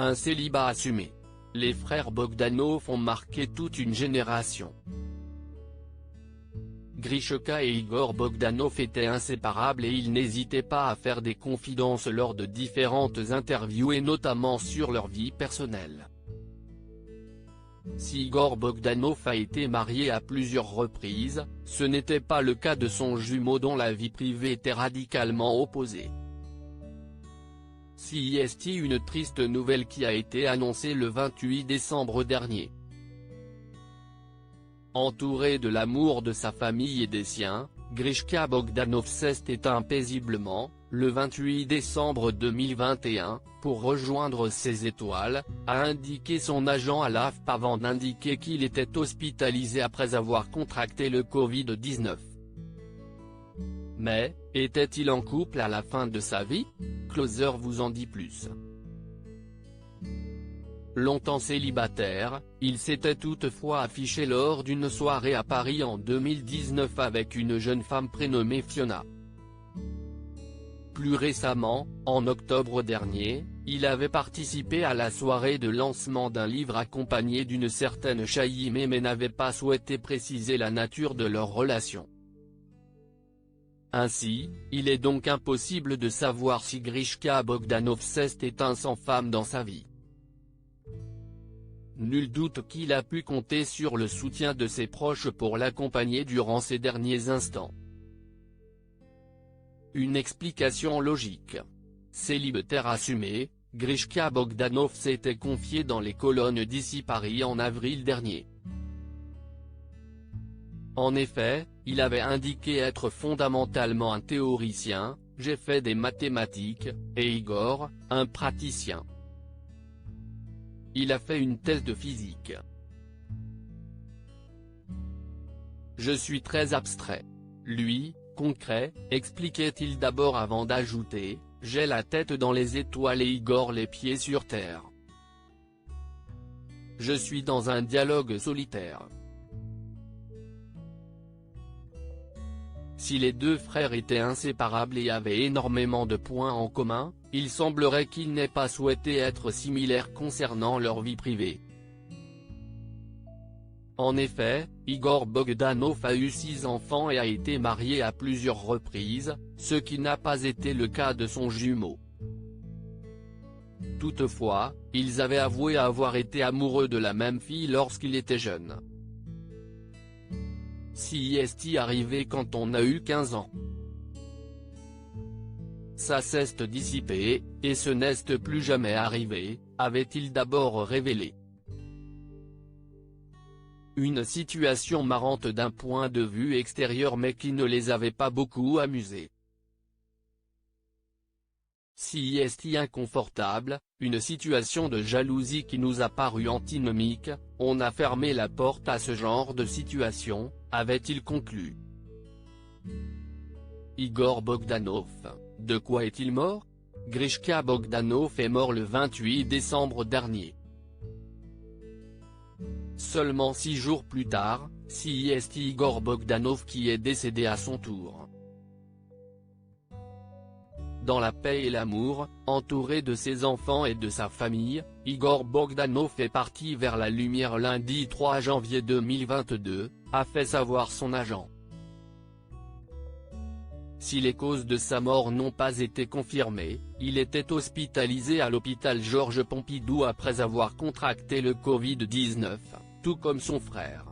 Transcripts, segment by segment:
Un célibat assumé. Les frères Bogdanov ont marqué toute une génération. Grishka et Igor Bogdanov étaient inséparables et ils n'hésitaient pas à faire des confidences lors de différentes interviews et notamment sur leur vie personnelle. Si Igor Bogdanov a été marié à plusieurs reprises, ce n'était pas le cas de son jumeau dont la vie privée était radicalement opposée. C'est une triste nouvelle qui a été annoncée le 28 décembre dernier. Entouré de l'amour de sa famille et des siens, Grishka Bogdanov s'est éteint paisiblement, le 28 décembre 2021, pour rejoindre ses étoiles, a indiqué son agent à l'AFP avant d'indiquer qu'il était hospitalisé après avoir contracté le Covid-19. Mais, était-il en couple à la fin de sa vie? Closer vous en dit plus. Longtemps célibataire, il s'était toutefois affiché lors d'une soirée à Paris en 2019 avec une jeune femme prénommée Fiona. Plus récemment, en octobre dernier, il avait participé à la soirée de lancement d'un livre accompagné d'une certaine Chaïmé mais n'avait pas souhaité préciser la nature de leur relation. Ainsi, il est donc impossible de savoir si Grishka Bogdanov s'est éteint sans femme dans sa vie. Nul doute qu'il a pu compter sur le soutien de ses proches pour l'accompagner durant ces derniers instants. Une explication logique. Célibataire assumé, Grishka Bogdanov s'était confié dans les colonnes d'Ici Paris en avril dernier. En effet, il avait indiqué être fondamentalement un théoricien, j'ai fait des mathématiques, et Igor, un praticien. Il a fait une thèse de physique. Je suis très abstrait. Lui, concret, expliquait-il d'abord avant d'ajouter, j'ai la tête dans les étoiles et Igor les pieds sur terre. Je suis dans un dialogue solitaire. Si les deux frères étaient inséparables et avaient énormément de points en commun, il semblerait qu'ils n'aient pas souhaité être similaires concernant leur vie privée. En effet, Igor Bogdanov a eu 6 enfants et a été marié à plusieurs reprises, ce qui n'a pas été le cas de son jumeau. Toutefois, ils avaient avoué avoir été amoureux de la même fille lorsqu'il était jeune. C'est arrivé quand on a eu 15 ans. Ça s'est dissipé, et ce n'est plus jamais arrivé, avait-il d'abord révélé. Une situation marrante d'un point de vue extérieur mais qui ne les avait pas beaucoup amusés. C'est inconfortable, une situation de jalousie qui nous a paru antinomique, on a fermé la porte à ce genre de situation, avait-il conclu. Igor Bogdanov, de quoi est-il mort? Grishka Bogdanov est mort le 28 décembre dernier. Seulement 6 jours plus tard, c'est Igor Bogdanov qui est décédé à son tour. Dans la paix et l'amour, entouré de ses enfants et de sa famille, Igor Bogdanov est parti vers la lumière lundi 3 janvier 2022, a fait savoir son agent. Si les causes de sa mort n'ont pas été confirmées, il était hospitalisé à l'hôpital Georges Pompidou après avoir contracté le Covid-19, tout comme son frère.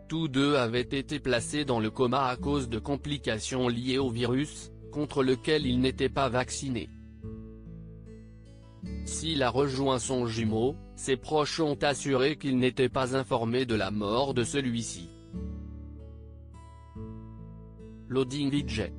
Tous deux avaient été placés dans le coma à cause de complications liées au virus, contre lequel ils n'étaient pas vaccinés. S'il a rejoint son jumeau, ses proches ont assuré qu'ils n'étaient pas informés de la mort de celui-ci. Loading VJ.